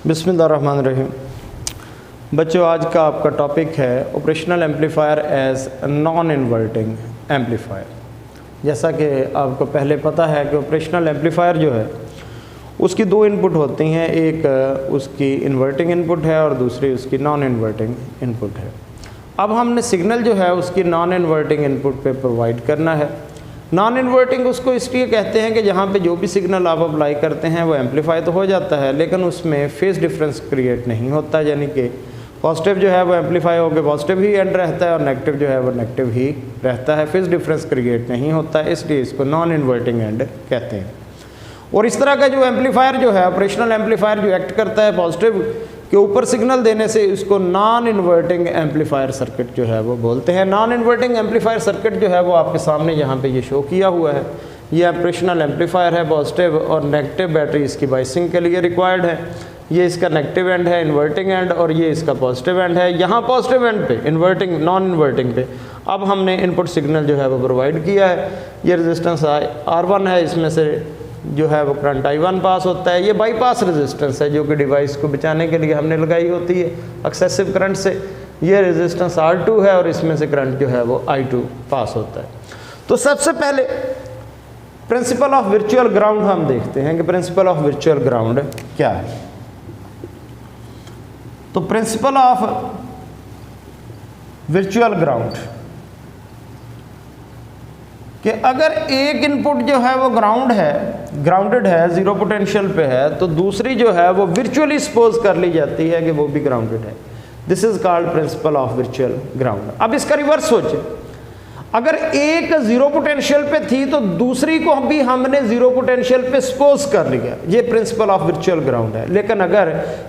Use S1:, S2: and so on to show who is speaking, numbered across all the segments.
S1: बिस्मिल्लाहिर्रहमानिर्रहीम। बच्चों, आज का आपका टॉपिक है operational amplifier as non inverting amplifier. जैसा कि आपको पहले पता है कि ऑपरेशनल एम्पलीफायर जो है उसकी दो इनपुट होती हैं, एक उसकी इन्वर्टिंग इनपुट है और दूसरी उसकी नॉन इन्वर्टिंग इनपुट है। अब हमने सिग्नल जो है उसकी नॉन इन्वर्टिंग इनपुट पे प्रोवाइड करना है। नॉन इन्वर्टिंग उसको इसलिए कहते हैं कि जहाँ पे जो भी सिग्नल आप अप्लाई करते हैं वो एम्पलीफाई तो हो जाता है, लेकिन उसमें फेज डिफरेंस क्रिएट नहीं होता, यानी कि पॉजिटिव जो है वो एम्पलीफाई होकर पॉजिटिव ही एंड रहता है और नेगेटिव जो है वो नेगेटिव ही रहता है, फेज डिफरेंस क्रिएट नहीं होता है, इसलिए इसको नॉन इन्वर्टिंग एंड कहते हैं। और इस तरह का जो एम्पलीफायर जो है, ऑपरेशनल एम्पलीफायर जो एक्ट करता है पॉजिटिव के ऊपर सिग्नल देने से, इसको नॉन इन्वर्टिंग एम्पलीफायर सर्किट जो है वो बोलते हैं। नॉन इन्वर्टिंग एम्पलीफायर सर्किट जो है वो आपके सामने यहाँ पे ये शो किया हुआ है। ये ऑपरेशनल एम्पलीफायर है, पॉजिटिव और नेगेटिव बैटरी इसकी बाइसिंग के लिए रिक्वायर्ड है। ये इसका नेगेटिव एंड है, इन्वर्टिंग एंड, और ये इसका पॉजिटिव एंड है। यहाँ पॉजिटिव एंड पे इन्वर्टिंग नॉन इन्वर्टिंग पे अब हमने इनपुट सिग्नल जो है वो प्रोवाइड किया है। ये रेजिस्टेंस R1 है, इसमें से जो है वो करंट I1 पास होता है। ये बाईपास रेजिस्टेंस है जो कि डिवाइस को बचाने के लिए हमने लगाई होती है एक्सेसिव करंट से। ये रेजिस्टेंस R2 है और इसमें से करंट जो है वो I2 पास होता है। तो सबसे पहले प्रिंसिपल ऑफ वर्चुअल ग्राउंड हम देखते हैं कि प्रिंसिपल ऑफ वर्चुअल ग्राउंड क्या है। तो प्रिंसिपल ऑफ वर्चुअल ग्राउंड कि अगर एक इनपुट जो है वो ग्राउंडेड है, जीरो पोटेंशियल पे है, तो दूसरी जो है वो वर्चुअली सपोज कर ली जाती है कि वो भी ग्राउंडेड है। This is called principle of virtual ground. अब इसका रिवर्स सोचे, अगर एक जीरो पोटेंशियल पे थी तो दूसरी को भी हमने जीरो पोटेंशियल पे सपोज कर लिया, ये प्रिंसिपल ऑफ वर्चुअल ग्राउंड है। लेकिन अगर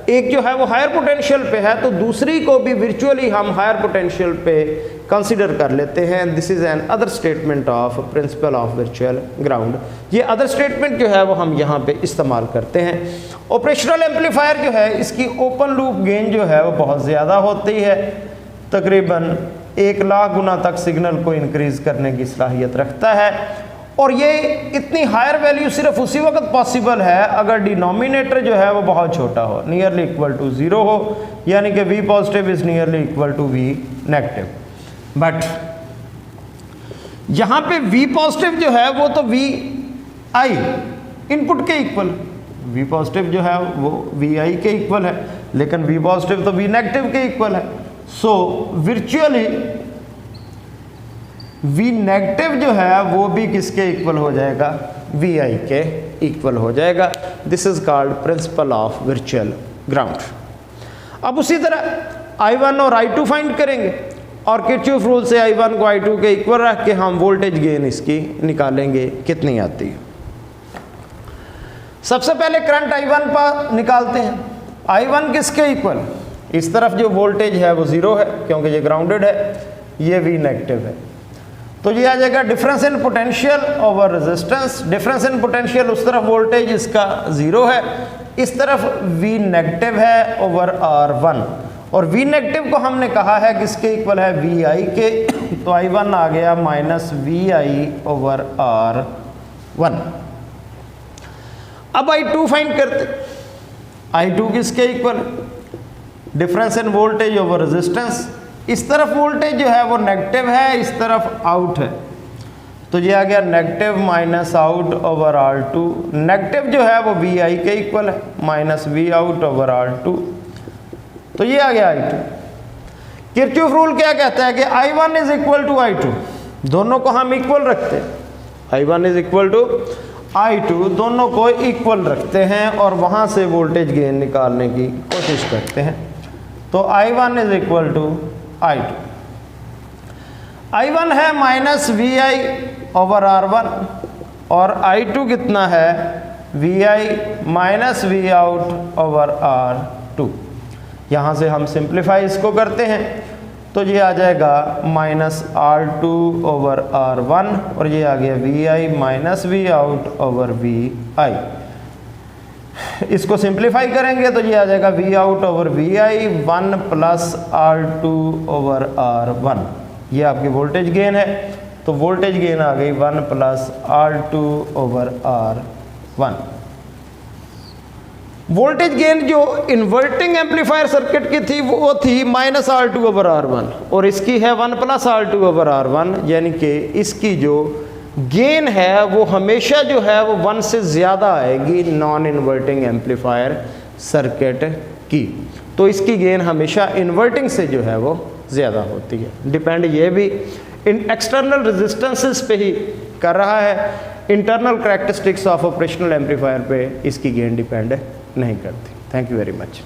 S1: एक जो है वो हायर पोटेंशियल पे है तो दूसरी को भी वर्चुअली हम हायर पोटेंशियल पे कंसीडर कर लेते हैं। This is an other statement of principle of virtual ground. ये अदर स्टेटमेंट जो है वो हम यहाँ पे इस्तेमाल करते हैं। ऑपरेशनल एम्पलीफायर जो है इसकी ओपन लूप गेन जो है वो बहुत ज़्यादा होती है, तकरीबन 1,00,000 गुना तक सिग्नल को इंक्रीज करने की सलाहियत रखता है। और ये इतनी हायर वैल्यू सिर्फ उसी वक्त पॉसिबल है अगर डिनोमिनेटर जो है वो बहुत छोटा हो, नियरली इक्वल टू 0 हो, यानी कि V positive is nearly equal to V negative. But यहाँ पे V पॉजिटिव जो है वो तो VI इनपुट के इक्वल, V पॉजिटिव जो है वो VI के इक्वल है, लेकिन V पॉजिटिव तो V नेगेटिव के इक्वल है। सो वर्चुअली V नेगेटिव जो है वो भी किसके इक्वल हो जाएगा? VI के इक्वल हो जाएगा। This is called principle of virtual ground. अब उसी तरह I1 और I2 फाइंड करेंगे और किरचॉफ रूल से I1 को I2 के इक्वल रख के हम वोल्टेज गेन इसकी निकालेंगे कितनी आती है। सबसे पहले करंट I1 पर निकालते हैं। I1 किसके इक्वल? इस तरफ जो वोल्टेज है वो 0 है क्योंकि ये ग्राउंडेड है, ये V नेगेटिव है, तो ये आ जाएगा difference in potential over resistance. Difference in potential उस तरफ वोल्टेज इसका 0 है, इस तरफ V नेगेटिव है ओवर R1, और V नेगेटिव को हमने कहा है किसके इक्वल है? VI के, तो I1 आ गया माइनस VI ओवर R1। अब I2 फाइंड करते। I2 किसके equal? Difference in voltage over resistance. इस तरफ वोल्टेज जो है वो नेगेटिव है, इस तरफ आउट है, तो ये आ गया negative minus out over R2। Negative जो है वो VI के इक्वल है, minus V out over R2, तो ये आ गया I2। किरचॉफ रूल क्या कहता है कि I1 is equal to I2, दोनों को हम इक्वल रखते हैं। I1 is equal to I2, दोनों को इक्वल रखते हैं और वहाँ से वोल्टेज गेन निकालने की कोशिश करते हैं। तो I1 is equal to I2। I1 है माइनस VI ओवर R1 और I2 कितना है? VI minus V out over R2। यहाँ से हम सिंप्लीफाई इसको करते हैं तो ये आ जाएगा माइनस R2 ओवर R1 और ये आ गया VI minus V out over VI। इसको सिंप्लीफाई करेंगे तो ये आ जाएगा V out over VI 1 plus R2 over R1। ये आपकी वोल्टेज गेन है, तो वोल्टेज गेन आ गई 1 plus R2 over R1। Voltage gain जो इन्वर्टिंग एम्पलीफायर सर्किट की थी वो थी -R2/R1 और इसकी है 1+R2/R1, यानी कि इसकी जो गेन है वो हमेशा जो है वो 1 से ज़्यादा आएगी नॉन इन्वर्टिंग एम्पलीफायर सर्किट की। तो इसकी गेन हमेशा इन्वर्टिंग से जो है वो ज़्यादा होती है। डिपेंड ये भी इन एक्सटर्नल रेजिस्टेंसेस पे ही कर रहा है, internal characteristics of operational amplifier पे इसकी गेन डिपेंड नहीं करती। Thank you very much.